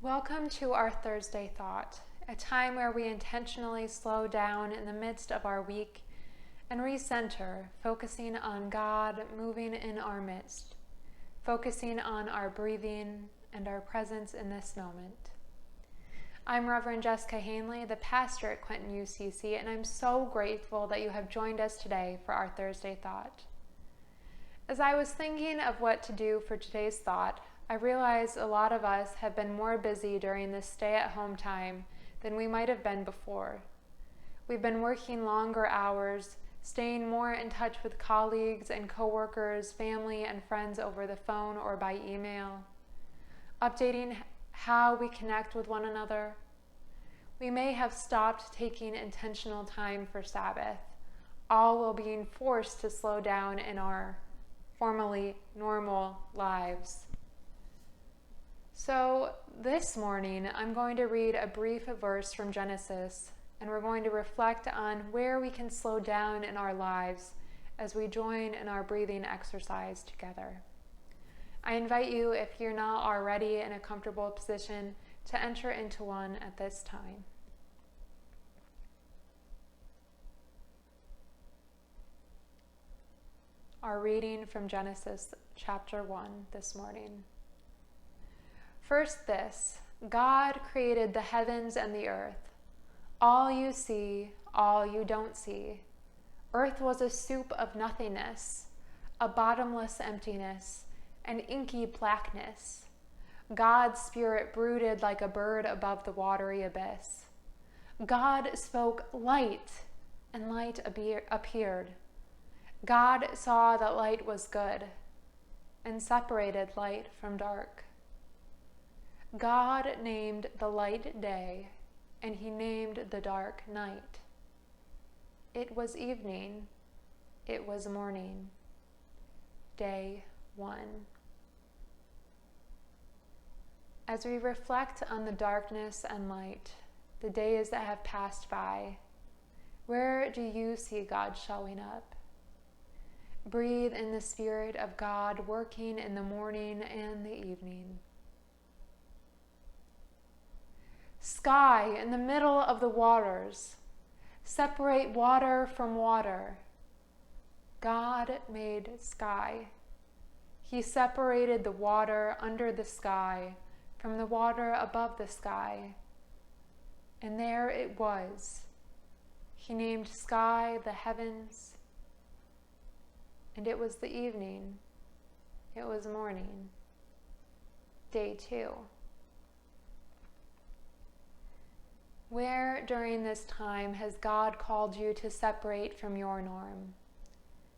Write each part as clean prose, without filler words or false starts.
Welcome to our Thursday Thought, a time where we intentionally slow down in the midst of our week and recenter, focusing on God moving in our midst, focusing on our breathing and our presence in this moment. I'm Reverend Jessica Hainley, the pastor at Quentin UCC, and I'm so grateful that you have joined us today for our Thursday Thought. As I was thinking of what to do for today's thought, I realized a lot of us have been more busy during this stay-at-home time than we might have been before. We've been working longer hours, staying more in touch with colleagues and coworkers, family and friends over the phone or by email, updating how we connect with one another. We may have stopped taking intentional time for Sabbath, all while being forced to slow down in our formerly normal lives. So this morning, I'm going to read a brief verse from Genesis, and we're going to reflect on where we can slow down in our lives as we join in our breathing exercise together. I invite you, if you're not already in a comfortable position, to enter into one at this time. Our reading from Genesis chapter 1 this morning. First this, God created the heavens and the earth. All you see, all you don't see. Earth was a soup of nothingness, a bottomless emptiness, an inky blackness. God's spirit brooded like a bird above the watery abyss. God spoke light, and light appeared. God saw that light was good, and separated light from dark. God named the light day, and he named the dark night. It was evening, it was morning, day 1. As we reflect on the darkness and light, the days that have passed by, where do you see God showing up? Breathe in the Spirit of God working in the morning and the evening. Sky in the middle of the waters. Separate water from water. God made sky. He separated the water under the sky from the water above the sky. And there it was. He named sky the heavens. And it was the evening. It was morning. Day 2. Where during this time has God called you to separate from your norm?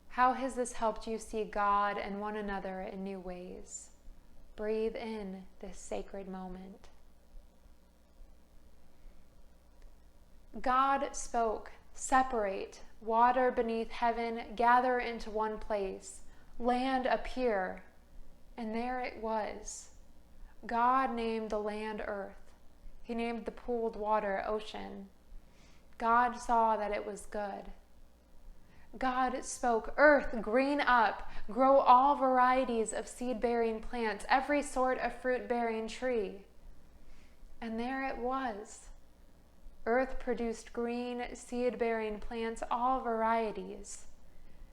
How has this helped you see God and one another in new ways? Breathe in this sacred moment. God spoke, separate, water beneath heaven, gather into one place, land appear, and there it was. God named the land earth. He named the pooled water ocean. God saw that it was good. God spoke, earth, green up, grow all varieties of seed-bearing plants, every sort of fruit-bearing tree. And there it was. Earth produced green, seed-bearing plants, all varieties,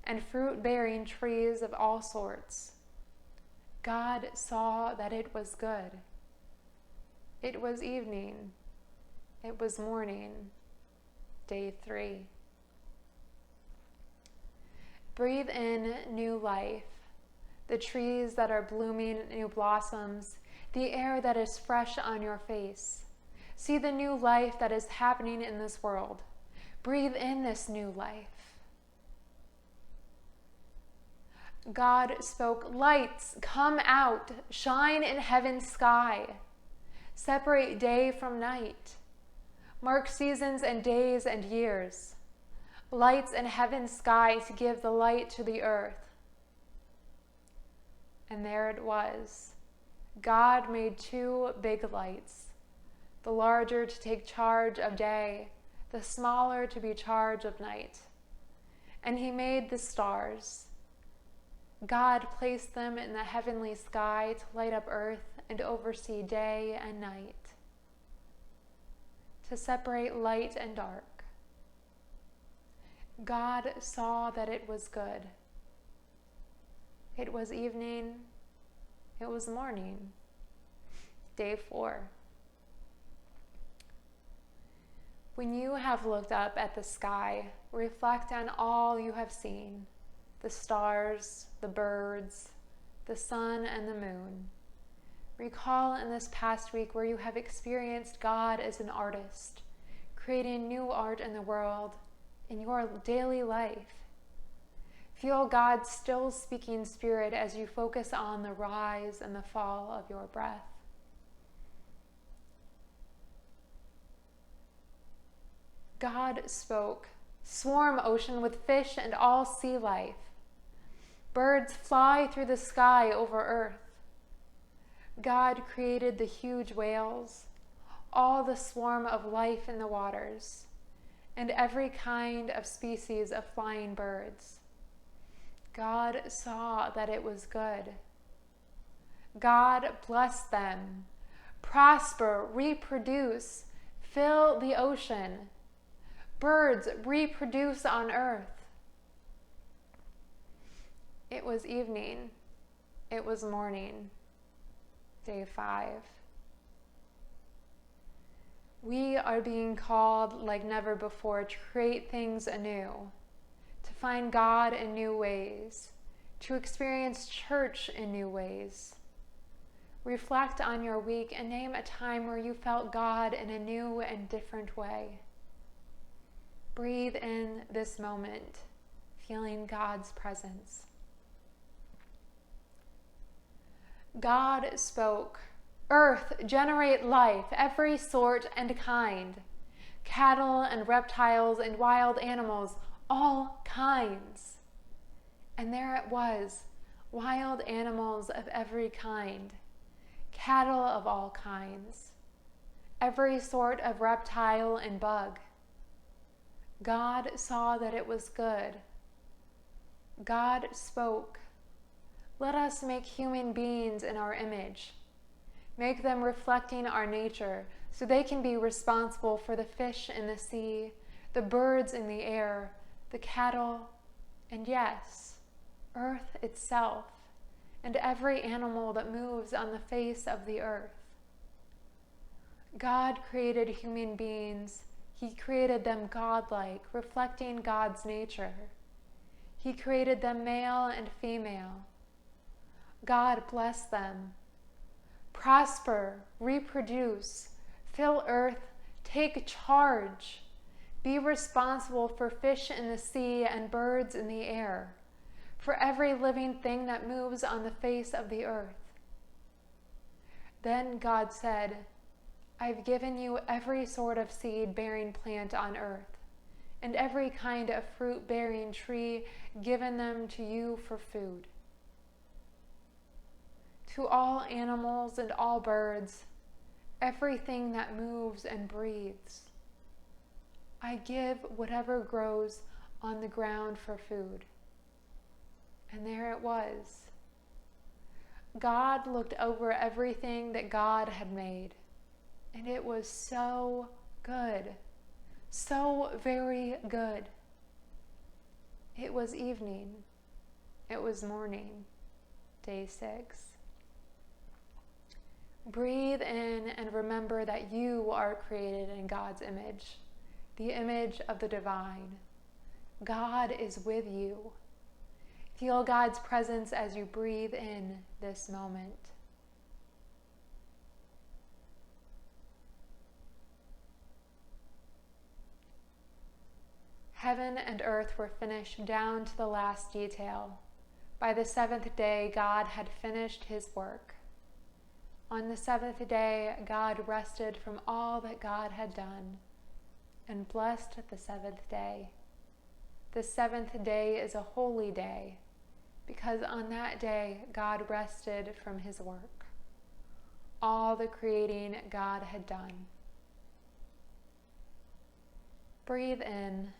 and fruit-bearing trees of all sorts. God saw that it was good. It was evening. It was morning. Day 3. Breathe in new life, the trees that are blooming new blossoms, the air that is fresh on your face. See the new life that is happening in this world. Breathe in this new life. God spoke, lights, come out, shine in heaven's sky. Separate day from night. Mark seasons and days and years. Lights in heaven's sky to give the light to the earth. And there it was. God made 2 big lights, the larger to take charge of day, the smaller to be charge of night. And he made the stars. God placed them in the heavenly sky to light up earth and oversee day and night. to separate light and dark. God saw that it was good. It was evening. It was morning. Day 4. When you have looked up at the sky, reflect on all you have seen, the stars, the birds, the sun, and the moon. Recall in this past week where you have experienced God as an artist, creating new art in the world, in your daily life. Feel God's still speaking spirit as you focus on the rise and the fall of your breath. God spoke, swarm ocean with fish and all sea life. Birds fly through the sky over earth. God created the huge whales, all the swarm of life in the waters, and every kind of species of flying birds. God saw that it was good. God blessed them. Prosper, reproduce, fill the ocean. Birds reproduce on earth. It was evening. It was morning. Day 5. We are being called like never before to create things anew, to find God in new ways, to experience church in new ways. Reflect on your week and name a time where you felt God in a new and different way. Breathe in this moment, feeling God's presence. God spoke, "Earth, generate life, every sort and kind, cattle and reptiles and wild animals, all kinds." And there it was, wild animals of every kind, cattle of all kinds, every sort of reptile and bug. God saw that it was good. God spoke, "Let us make human beings in our image. Make them reflecting our nature so they can be responsible for the fish in the sea, the birds in the air, the cattle, and yes, earth itself, and every animal that moves on the face of the earth." God created human beings. He created them godlike, reflecting God's nature. He created them male and female. God blessed them. Prosper, reproduce, fill earth, take charge. Be responsible for fish in the sea and birds in the air, for every living thing that moves on the face of the earth. Then God said, "I've given you every sort of seed-bearing plant on earth, and every kind of fruit-bearing tree, given them to you for food. To all animals and all birds, everything that moves and breathes, I give whatever grows on the ground for food." And there it was. God looked over everything that God had made, and it was so good, so very good. It was evening. It was morning. Day 6. Breathe in and remember that you are created in God's image, the image of the divine. God is with you. Feel God's presence as you breathe in this moment. Heaven and earth were finished down to the last detail. By the 7th day, God had finished his work. On the 7th day, God rested from all that God had done and blessed the 7th day. The 7th day is a holy day because on that day, God rested from his work, all the creating God had done. Breathe in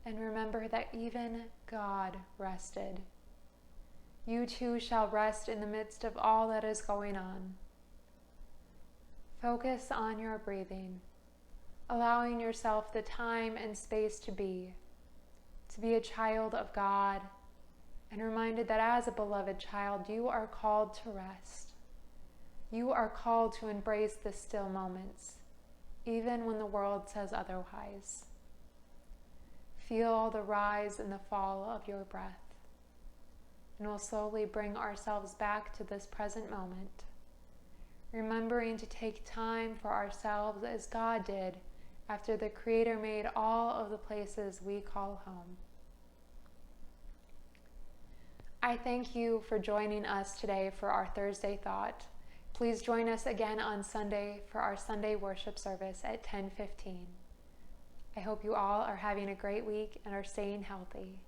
and remember that even God rested. You too shall rest in the midst of all that is going on. Focus on your breathing. allowing yourself the time and space to be a child of God, and reminded that as a beloved child, you are called to rest. You are called to embrace the still moments, even when the world says otherwise. Feel the rise and the fall of your breath, and we'll slowly bring ourselves back to this present moment, remembering to take time for ourselves as God did after the Creator made all of the places we call home. I thank you for joining us today for our Thursday Thought. Please join us again on Sunday for our Sunday worship service at 10:15. I hope you all are having a great week and are staying healthy.